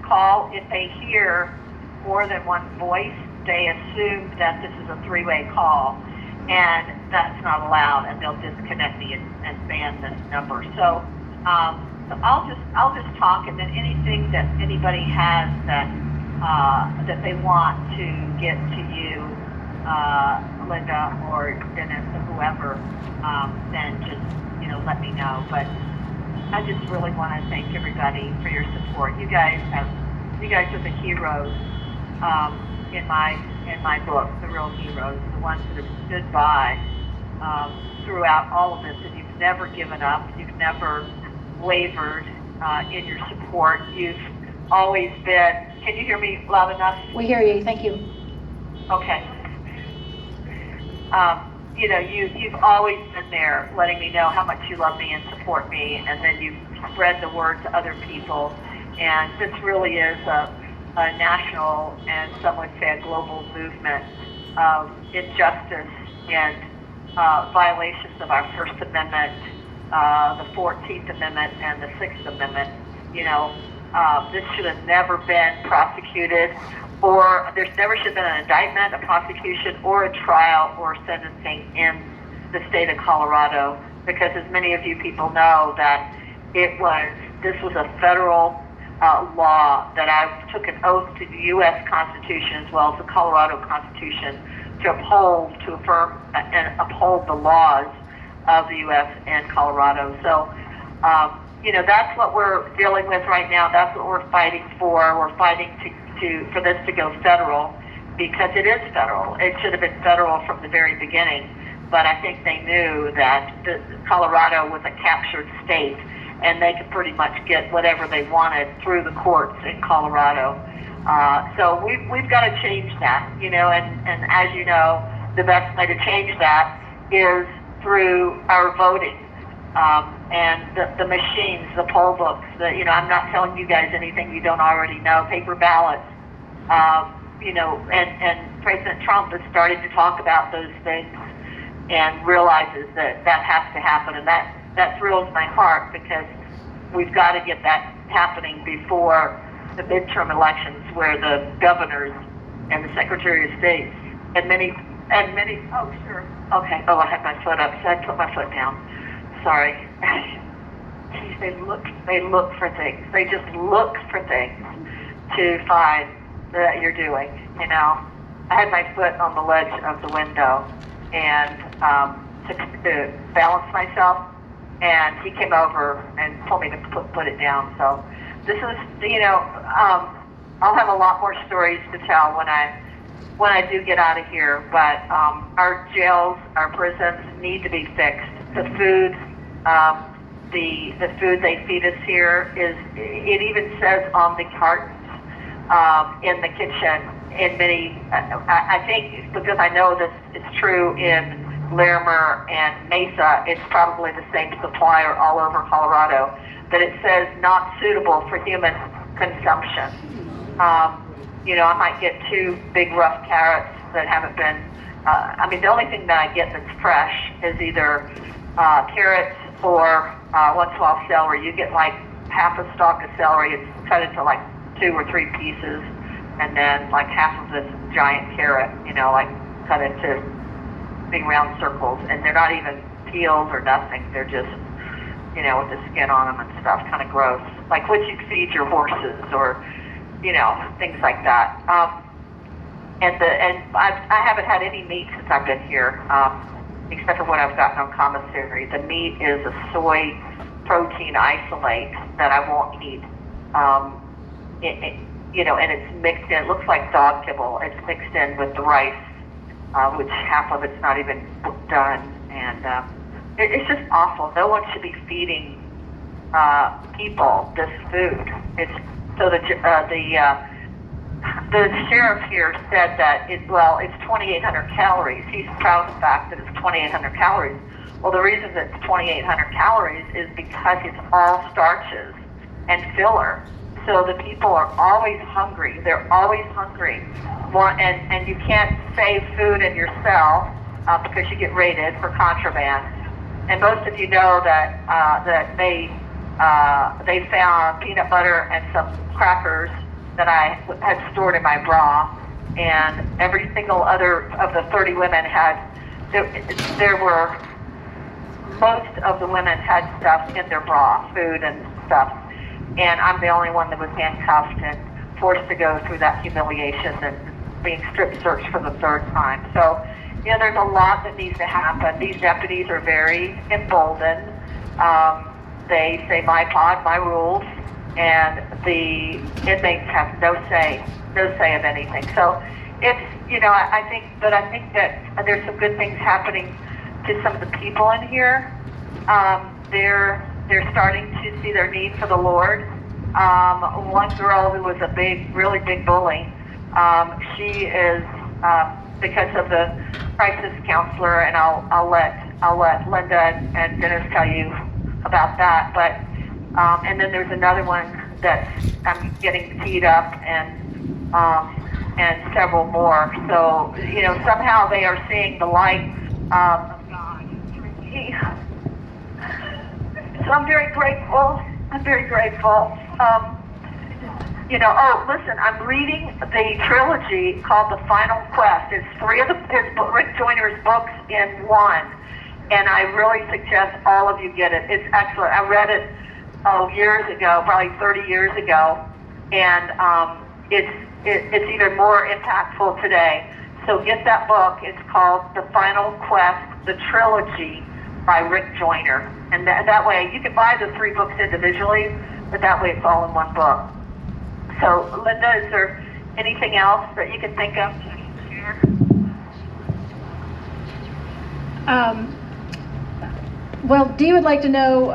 Call, if they hear more than one voice, they assume that this is a three-way call, and that's not allowed, and they'll disconnect me and ban this number. So, so I'll just talk, and then anything that anybody has that that they want to get to you, Linda or Dennis or whoever, then just let me know. But I just really want to thank everybody for your support. You guys are the heroes in my book, the real heroes, the ones that have stood by throughout all of this, and you've never given up, you've never wavered in your support. You've always been. Can you hear me loud enough? We hear you. Thank you. Okay. You've always been there, letting me know how much you love me and support me, and then you spread the word to other people. And this really is a national, and some would say a global movement of injustice and violations of our First Amendment, the 14th Amendment, and the 6th Amendment. This should have never been prosecuted, or there never should have been an indictment, a prosecution, or a trial or sentencing in the state of Colorado, because as many of you people know, that this was a federal law that I took an oath to the U.S. Constitution as well as the Colorado Constitution to affirm and uphold the laws of the U.S. and Colorado. So, that's what we're dealing with right now. That's what we're fighting for. We're fighting for this to go federal, because it is federal. It should have been federal from the very beginning, but I think they knew that Colorado was a captured state, and they could pretty much get whatever they wanted through the courts in Colorado. So we've got to change that, and as you know, the best way to change that is through our voting. And the machines, the poll books, I'm not telling you guys anything you don't already know, paper ballots, and President Trump is starting to talk about those things and realizes that has to happen, and that thrills my heart, because we've got to get that happening before the midterm elections, where the governors and the Secretary of State and many, oh sure, okay, I had my foot up, so I put my foot down. Sorry. They look for things. They just look for things to find that you're doing. I had my foot on the ledge of the window and to balance myself, and he came over and told me to put it down. So this is, I'll have a lot more stories to tell when I do get out of here. But our jails, our prisons need to be fixed. The food. The food they feed us here it even says on the cartons in the kitchen, in many, I think, because I know this is true in Larimer and Mesa, it's probably the same supplier all over Colorado, that it says not suitable for human consumption. I might get 2 big rough carrots that haven't been, the only thing that I get that's fresh is either carrots or once in a while celery. You get like half a stalk of celery, it's cut into like 2 or 3 pieces, and then like half of this giant carrot, cut into big round circles, and they're not even peeled or nothing. They're just, with the skin on them and stuff, kind of gross. Like what you feed your horses, or, things like that. And I haven't had any meat since I've been here. Except for what I've gotten on commissary. The meat is a soy protein isolate that I won't eat. And it's mixed in. It looks like dog kibble. It's mixed in with the rice, which half of it's not even done. And it's just awful. No one should be feeding people this food. The sheriff here said that it's 2,800 calories. He's proud of the fact that it's 2,800 calories. Well, the reason that it's 2,800 calories is because it's all starches and filler. So the people are always hungry. They're always hungry and you can't save food in your cell because you get raided for contraband. And most of you know that they found peanut butter and some crackers that I had stored in my bra, and every single other of the 30 women had. Most of the women had stuff in their bra, food and stuff, and I'm the only one that was handcuffed and forced to go through that humiliation and being strip searched for the third time. So, there's a lot that needs to happen. These deputies are very emboldened. They say my pod, my rules, and the inmates have no say of anything. So it's, I think that there's some good things happening to some of the people in here. They're starting to see their need for the Lord. One girl who was really big bully, she is, because of the crisis counselor, and I'll let Linda and Dennis tell you about that. But and then there's another one that I'm getting teed up, and several more. So somehow they are seeing the light of God. So I'm very grateful. Listen, I'm reading the trilogy called The Final Quest. It's three of Rick Joyner's books in one, and I really suggest all of you get it. It's excellent. I read it years ago, probably 30 years ago, and it's even more impactful today. So get that book. It's called The Final Quest, the trilogy by Rick Joyner, and that way you can buy the 3 books individually, but that way it's all in one book. So, Linda, is there anything else that you can think of to share? Well, Dee would like to know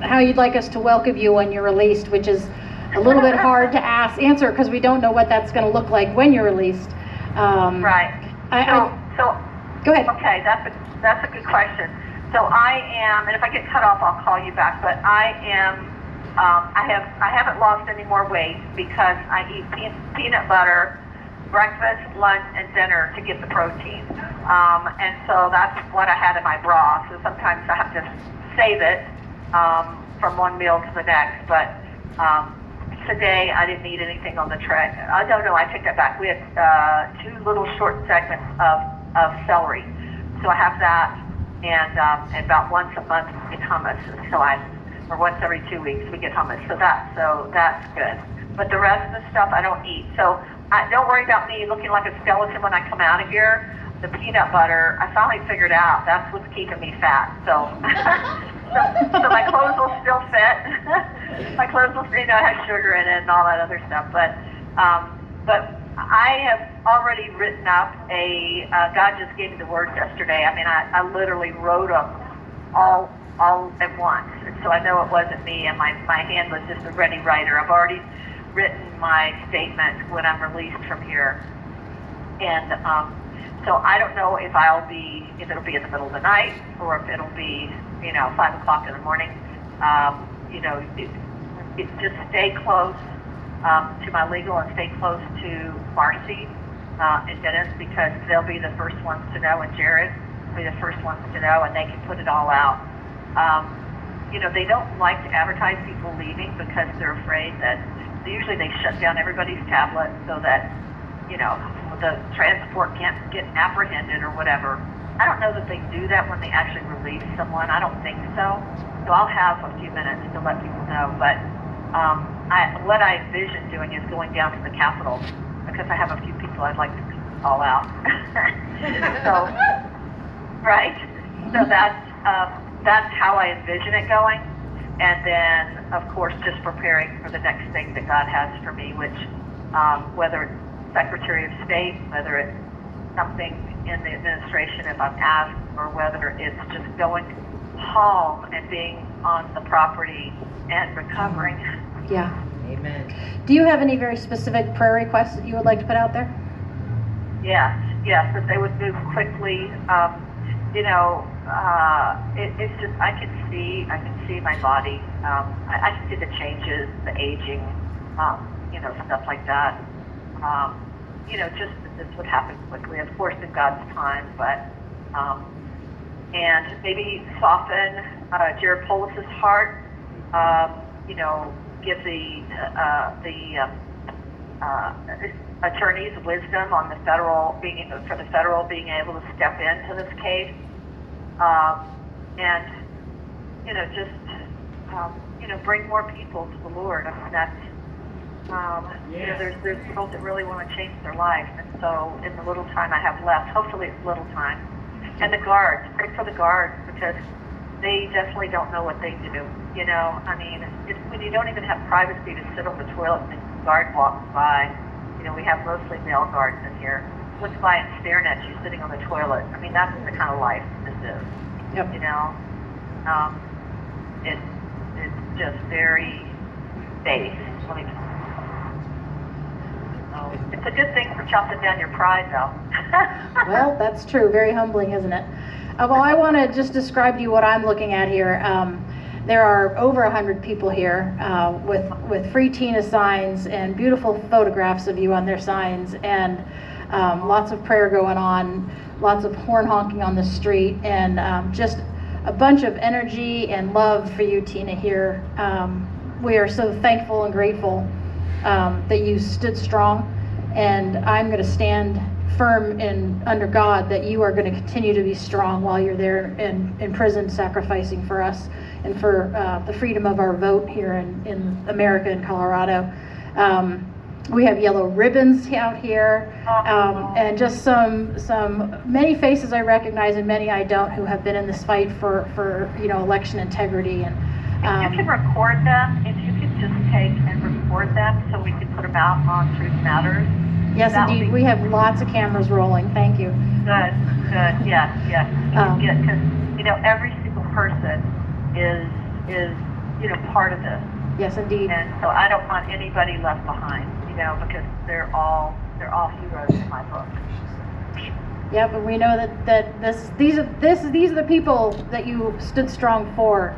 how you'd like us to welcome you when you're released, which is a little bit hard to answer because we don't know what that's going to look like when you're released. Right. So go ahead. Okay, that's a good question. So I am, and if I get cut off, I'll call you back. But I am. I haven't lost any more weight because I eat peanut butter, breakfast, lunch, and dinner to get the protein. And so that's what I had in my bra. So sometimes I have to save it from one meal to the next. But today I didn't eat anything on the tray. No, I take that back. We had 2 little short segments of celery. So I have that, and about once a month we get hummus. Or once every 2 weeks we get hummus. So that's good. But the rest of the stuff I don't eat. So don't worry about me looking like a skeleton when I come out of here. The peanut butter, I finally figured out that's what's keeping me fat. So so my clothes will still fit. My clothes will still, have sugar in it and all that other stuff. But I have already written up God just gave me the words yesterday. I mean, I literally wrote them all at once. And so I know it wasn't me, and my hand was just a ready writer. I've already written my statement when I'm released from here. And so I don't know if it'll be in the middle of the night or if it'll be, 5 o'clock in the morning. Just stay close to my legal and stay close to Marcy and Dennis, because they'll be the first ones to know, and Jared will be the first ones to know, and they can put it all out. They don't like to advertise people leaving because they're afraid that usually they shut down everybody's tablet so that, the transport can't get apprehended or whatever. I don't know that they do that when they actually release someone. I don't think so. So I'll have a few minutes to let people know. But what I envision doing is going down to the Capitol, because I have a few people I'd like to call out. So, right? So that's how I envision it going. And then, of course, just preparing for the next thing that God has for me, which, whether it's Secretary of State, whether it's something in the administration if I'm asked, or whether it's just going home and being on the property and recovering. Yeah. Amen. Do you have any very specific prayer requests that you would like to put out there? Yes, that they would move quickly. It's just I can see my body. I can see the changes, the aging, stuff like that. just that this would happen quickly, of course, in God's time, but, and maybe soften Jared Polis's heart, give the attorneys wisdom on the federal being able to step into this case, and just bring more people to the Lord. I mean, that's there's people that really want to change their life, and so in the little time I have left, hopefully it's little time, and the guards, pray for the guards, because they definitely don't know what they do. I mean, it's when you don't even have privacy to sit on the toilet and the guard walks by. We have mostly male guards in here. Looks by and staring at you sitting on the toilet. I mean, that's the kind of life this is. Yep. It's just very base. It's a good thing for chopping down your pride, though. Well, that's true. Very humbling, isn't it? Well, I want to just describe to you what I'm looking at here. There are over 100 people here with Free Tina signs and beautiful photographs of you on their signs, and lots of prayer going on, lots of horn honking on the street, and just a bunch of energy and love for you, Tina, here. We are so thankful and grateful that you stood strong, and I'm going to stand firm under God that you are going to continue to be strong while you're there in prison sacrificing for us and for the freedom of our vote here in America and Colorado. We have yellow ribbons out here, and just many faces I recognize and many I don't, who have been in this fight for election integrity. And if you can record them, if you could just take and record them so we can put them out on Truth Matters. Yes, indeed. We have lots of cameras rolling. Thank you. Good. Yes. Because every single person is part of this. Yes, indeed. And so I don't want anybody left behind, because they're all heroes in my book. Yeah, but we know that these are the people that you stood strong for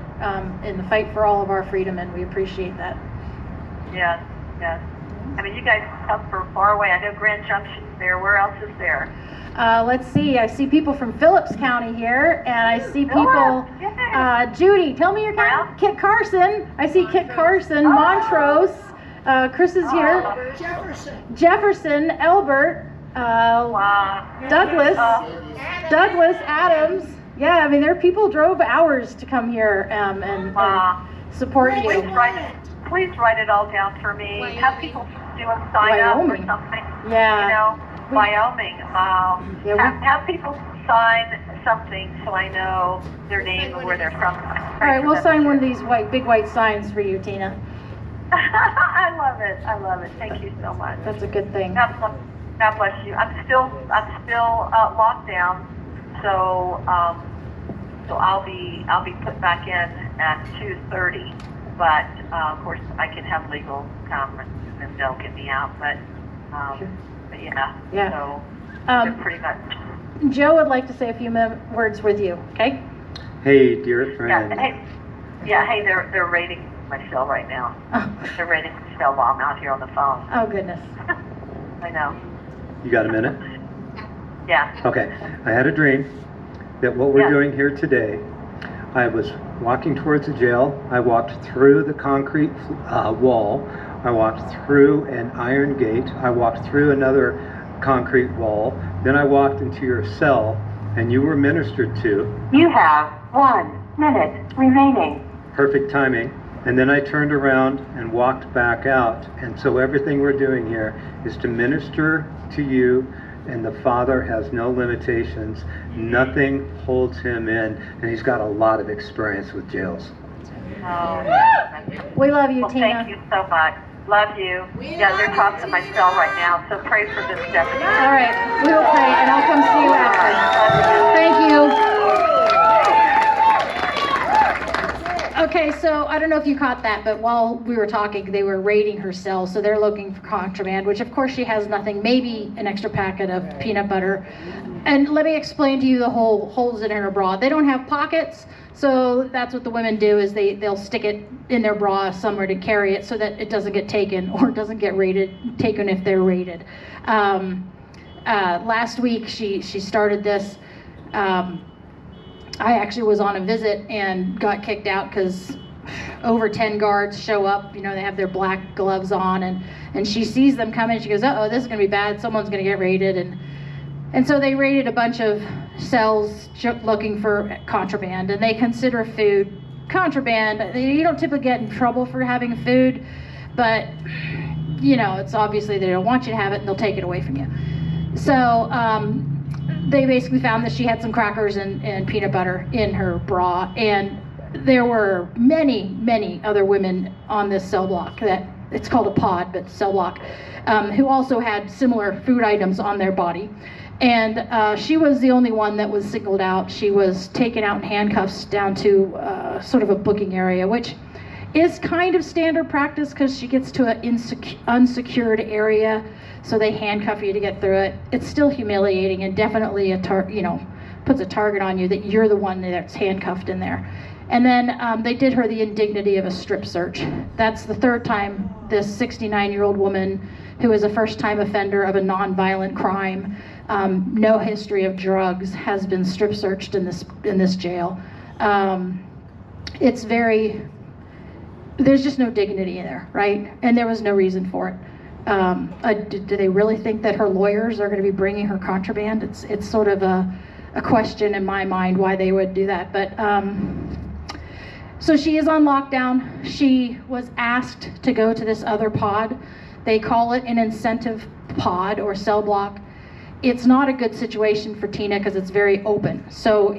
in the fight for all of our freedom, and we appreciate that. Yes. I mean, you guys come from far away. I know Grand Junction's there. Where else is there? Let's see. I see people from Phillips County here, and I see people. Judy, tell me your county. Kit Carson. I see Kit Carson. Montrose. Chris is here. Jefferson. Elbert. Douglas. Douglas. Adams. Yeah, I mean, there are people drove hours to come here and support you. Please write it all down for me. Have people do a sign up or something. Yeah. Wyoming. Have people sign something so I know their name and where they're from. All right, we'll sign one of these big white signs for you, Tina. I love it. Thank you so much. That's a good thing. God bless you. I'm still locked down, so I'll be put back in at 2:30. But of course, I can have legal come and they'll get me out. But yeah. So they're pretty much. Joe would like to say a few words with you. Okay. Hey, dear friend. Hey, they're raiding my cell right now. Oh. They're raiding my cell while I'm out here on the phone. Oh goodness. I know. You got a minute? Yeah. Okay. I had a dream that what we're doing here today, I was walking towards the jail. I walked through the concrete wall. I walked through an iron gate. I walked through another concrete wall. Then I walked into your cell, and you were ministered to. You have 1 minute remaining. Perfect timing. And then I turned around and walked back out. And so everything we're doing here is to minister to you, and the Father has no limitations. Nothing holds him in, and he's got a lot of experience with jails. Oh, we love you, well, Tina. Thank you so much. Love you. Yeah, they're talking to my cell right now, so pray for this, Stephanie. All right, we will pray, and I'll come see you after. Thank you. Okay, so I don't know if you caught that, but while we were talking, they were raiding her cell, so they're looking for contraband, which of course she has nothing, maybe an extra packet of peanut butter. And let me explain to you the whole holes in her bra. They don't have pockets, so that's what the women do, is they'll stick it in their bra somewhere to carry it so that it doesn't get taken, or doesn't get taken if they're raided. Last week she started this. I actually was on a visit and got kicked out because over 10 guards show up. You know, they have their black gloves on, and she sees them coming. She goes, "Uh-oh, this is going to be bad. Someone's going to get raided." And so they raided a bunch of cells looking for contraband, and they consider food contraband. You don't typically get in trouble for having food, but, you know, it's obviously they don't want you to have it, and they'll take it away from you. So, they basically found that she had some crackers and peanut butter in her bra, and there were many other women on this cell block, that it's called a pod, but cell block, who also had similar food items on their body. And she was the only one that was singled out. She was taken out in handcuffs down to sort of a booking area, which is kind of standard practice because she gets to an unsecured area, so they handcuff you to get through it. It's still humiliating, and definitely puts a target on you that you're the one that's handcuffed in there. And then they did her the indignity of a strip search. That's the third time this 69-year-old woman, who is a first-time offender of a non-violent crime, no history of drugs, has been strip searched in this jail. It's very, there's just no dignity in there, right? And there was no reason for it. Do they really think that her lawyers are going to be bringing her contraband? It's sort of a question in my mind why they would do that. But so she is on lockdown. She was asked to go to this other pod. They call it an incentive pod or cell block. It's not a good situation for Tina because it's very open. So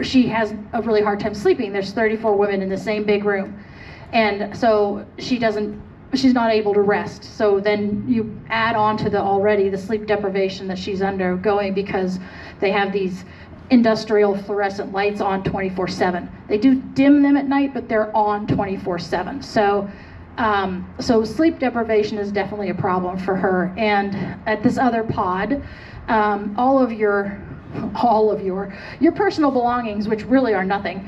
she has a really hard time sleeping. There's 34 women in the same big room. And so she's not able to rest. So then you add on to the sleep deprivation that she's undergoing because they have these industrial fluorescent lights on 24/7. They do dim them at night, but they're on 24/7. So sleep deprivation is definitely a problem for her. And at this other pod, all of your personal belongings, which really are nothing,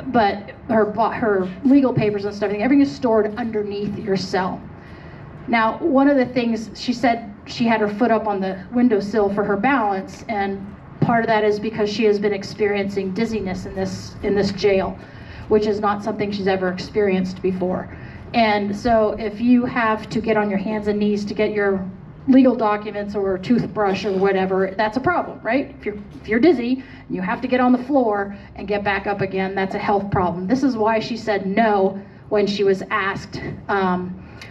but her legal papers and stuff, everything is stored underneath your cell. Now, one of the things she said, she had her foot up on the windowsill for her balance, and part of that is because she has been experiencing dizziness in this jail, which is not something she's ever experienced before. And so if you have to get on your hands and knees to get your legal documents or a toothbrush or whatever, that's a problem, right? If you're dizzy and you have to get on the floor and get back up again, that's a health problem. This is why she said no when she was asked.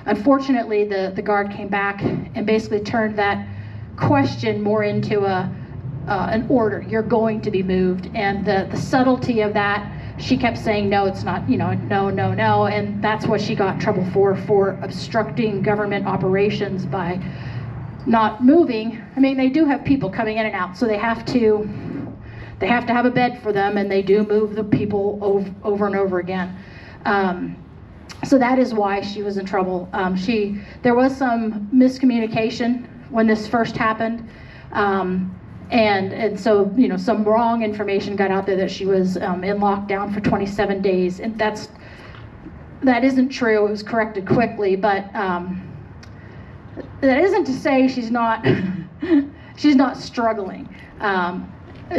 Unfortunately, the guard came back and basically turned that question more into an order. You're going to be moved. And the subtlety of that, she kept saying, no, it's not, no. And that's what she got in trouble for obstructing government operations by not moving. I mean, they do have people coming in and out, so they have to have a bed for them, and they do move the people over and over again. So that is why she was in trouble. There was some miscommunication when this first happened. And so, some wrong information got out there that she was in lockdown for 27 days. And that isn't true. It was corrected quickly, but that isn't to say she's not struggling.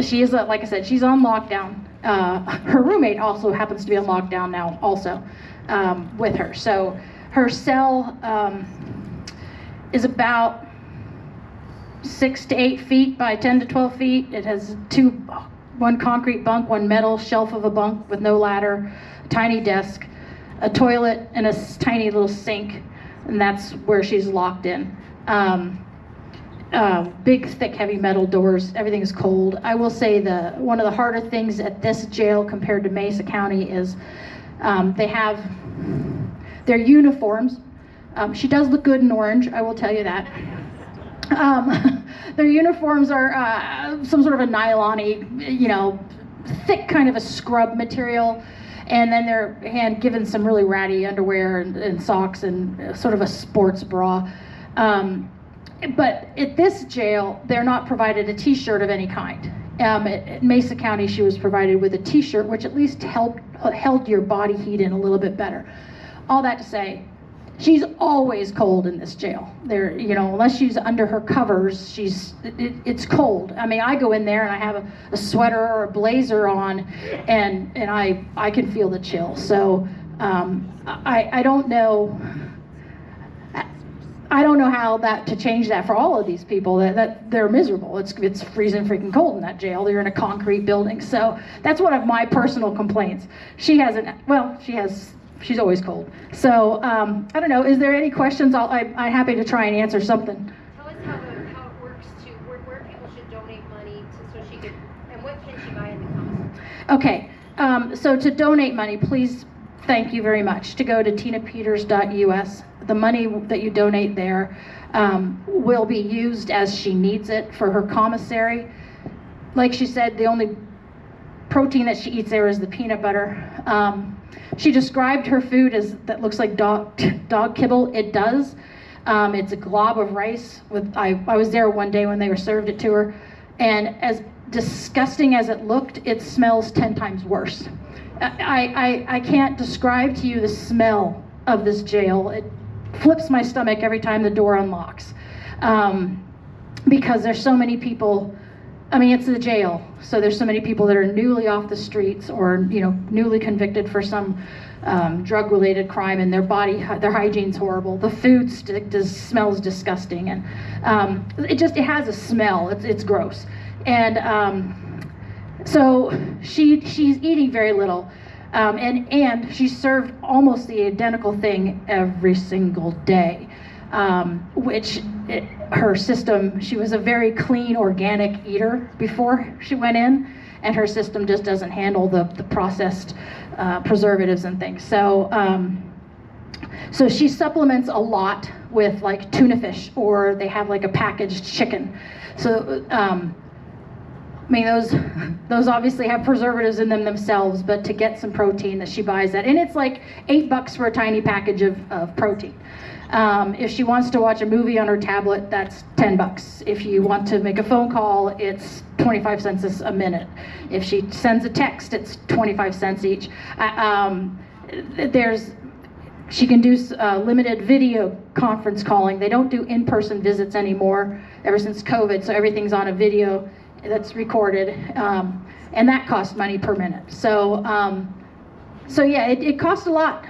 She is, like I said, she's on lockdown. Her roommate also happens to be on lockdown now also with her. So her cell is about 6 to 8 feet by 10 to 12 feet. It has one concrete bunk, one metal shelf of a bunk with no ladder, a tiny desk, a toilet, and a tiny little sink, and that's where she's locked in. Big, thick, heavy metal doors. Everything is cold. I will say one of the harder things at this jail compared to Mesa County is they have their uniforms. She does look good in orange, I will tell you that. Their uniforms are some sort of a nylon-y, thick kind of a scrub material, And then they're given some really ratty underwear and socks and sort of a sports bra. But at this jail, they're not provided a t-shirt of any kind. At Mesa County, she was provided with a t-shirt, which at least held your body heat in a little bit better. All that to say, she's always cold in this jail. There, unless she's under her covers, it's cold. I mean, I go in there and I have a sweater or a blazer on, and I can feel the chill. So I don't know. I don't know how to change that for all of these people. That they're miserable. It's freezing freaking cold in that jail. They're in a concrete building. So that's one of my personal complaints. She hasn't. Well, she has. She's always cold. So I don't know. Is there any questions? I'm happy to try and answer something. Tell us how it works where people should donate money so she could, and what can she buy in the commissary? Okay. So to donate money, please, thank you very much, to go to tinapeters.us. The money that you donate there will be used as she needs it for her commissary. Like she said, the only protein that she eats there is the peanut butter. She described her food as that looks like dog kibble. It does. It's a glob of rice. I was there one day when they were served it to her, and as disgusting as it looked, it smells 10 times worse. I can't describe to you the smell of this jail. It flips my stomach every time the door unlocks, because there's so many people. I mean, it's the jail, so there's so many people that are newly off the streets or newly convicted for some drug-related crime, and their hygiene's horrible. The food smells disgusting, and it has a smell. It's gross, and so she's eating very little. And she's served almost the identical thing every single day, her system, she was a very clean, organic eater before she went in, and her system just doesn't handle the processed preservatives and things. So she supplements a lot with like tuna fish, or they have like a packaged chicken. So I mean, those obviously have preservatives in them themselves, but to get some protein that she buys that, and it's like $8 for a tiny package of protein. If she wants to watch a movie on her tablet, that's $10. If you want to make a phone call, it's 25 cents a minute. If she sends a text, it's 25 cents each. She can do limited video conference calling. They don't do in-person visits anymore ever since COVID, so everything's on a video that's recorded, and that costs money per minute. So yeah, it costs a lot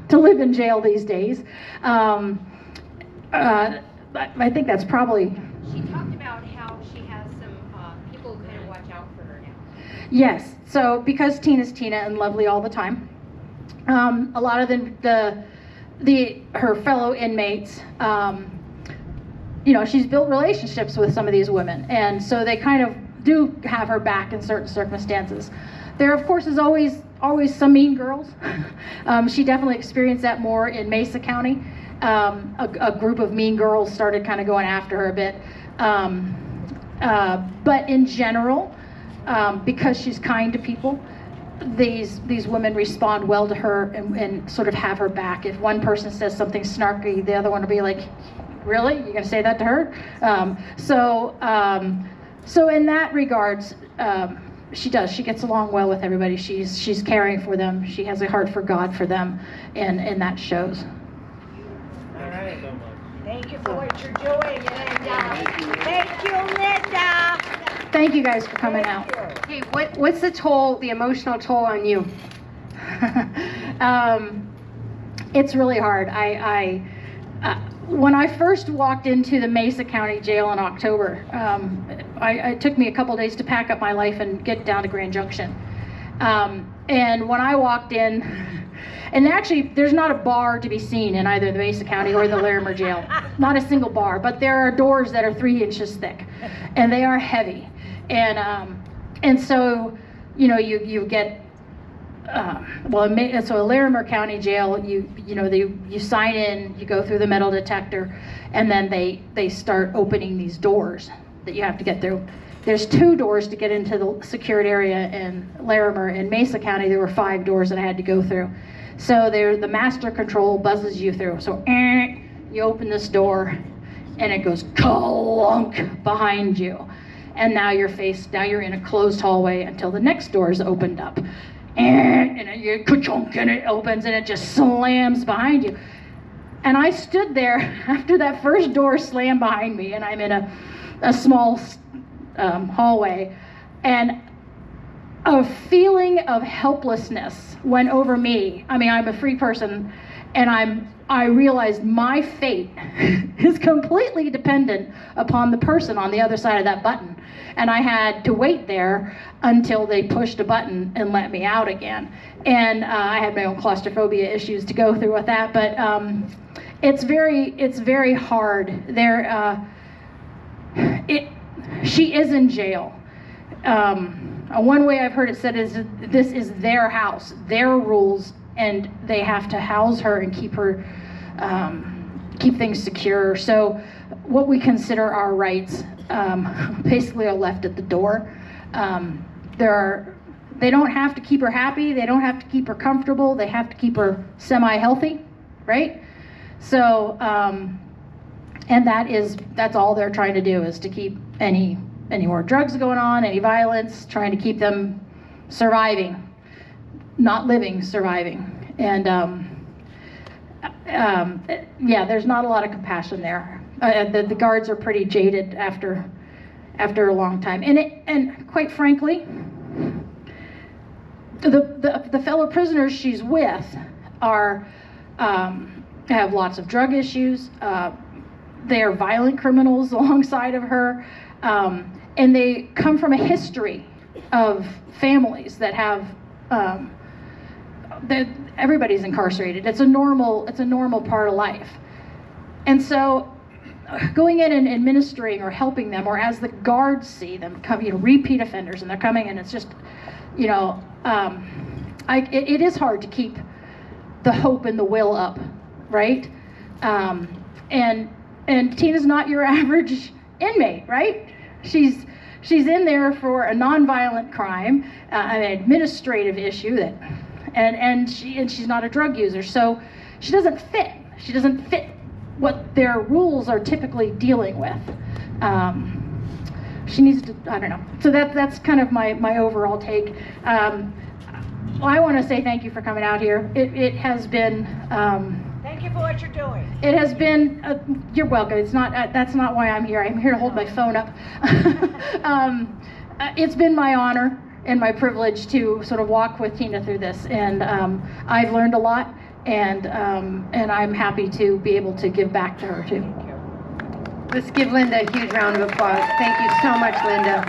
to live in jail these days. I think that's probably. She talked about how she has some people who kind of watch out for her now. Yes, so because Tina's Tina and lovely all the time, a lot of her fellow inmates. She's built relationships with some of these women, and so they kind of do have her back in certain circumstances. There, of course, is always some mean girls. She definitely experienced that more in Mesa County. A group of mean girls started kind of going after her a bit. But in general, because she's kind to people, these women respond well to her and sort of have her back. If one person says something snarky, the other one will be like, really? You're going to say that to her? So in that regards, she does. She gets along well with everybody. She's caring for them. She has a heart for God for them, and that shows. All right. Thank you for what you're doing, Linda. Thank you, Linda. Thank you guys for coming out. Hey, what's the emotional toll on you? It's really hard. When I first walked into the Mesa County Jail in October, it took me a couple days to pack up my life and get down to Grand Junction. And when I walked in, and actually there's not a bar to be seen in either the Mesa County or the Larimer Jail. Not a single bar, but there are doors that are 3 inches thick, and they are heavy. And so, you get, so a Larimer County Jail, you sign in, you go through the metal detector, and then they start opening these doors that you have to get through. There's 2 doors to get into the secured area in Larimer. In Mesa County, there were 5 doors that I had to go through. So the master control buzzes you through. So you open this door, and it goes clunk behind you. And now you're in a closed hallway until the next door is opened up. And you ka-chunk, and it opens, and it just slams behind you. And I stood there after that first door slammed behind me, and I'm in a small hallway, and a feeling of helplessness went over me. I mean, I'm a free person, and I realized my fate is completely dependent upon the person on the other side of that button. And I had to wait there until they pushed a button and let me out again. And I had my own claustrophobia issues to go through with that, but it's very hard. She is in jail. One way I've heard it said is this is their house, their rules, and they have to house her and keep things secure. So what we consider our rights basically are left at the door. They don't have to keep her happy. They don't have to keep her comfortable. They have to keep her semi-healthy, right? So, and that's all they're trying to do, is to keep any more drugs going on, any violence, trying to keep them surviving, not living, surviving. And yeah, there's not a lot of compassion there. The guards are pretty jaded after a long time, and quite frankly, the fellow prisoners she's with have lots of drug issues. They are violent criminals alongside of her, and they come from a history of families that have everybody's incarcerated. It's a normal part of life. And so going in and administering or helping them, or as the guards see them come, repeat offenders, and they're coming, and it's just, it is hard to keep the hope and the will up, right? And Tina's not your average inmate, right? She's in there for a nonviolent crime, an administrative issue and she's not a drug user, so she doesn't fit. She doesn't fit what their rules are typically dealing with. She needs to, I don't know. So that's kind of my overall take. I want to say thank you for coming out here. It has been. Thank you for what you're doing. It has been. You're welcome. It's not. That's not why I'm here. I'm here to hold my phone up. It's been my honor and my privilege to sort of walk with Tina through this, and I've learned a lot, and I'm happy to be able to give back to her too. Let's give Linda a huge round of applause. Thank you so much, Linda.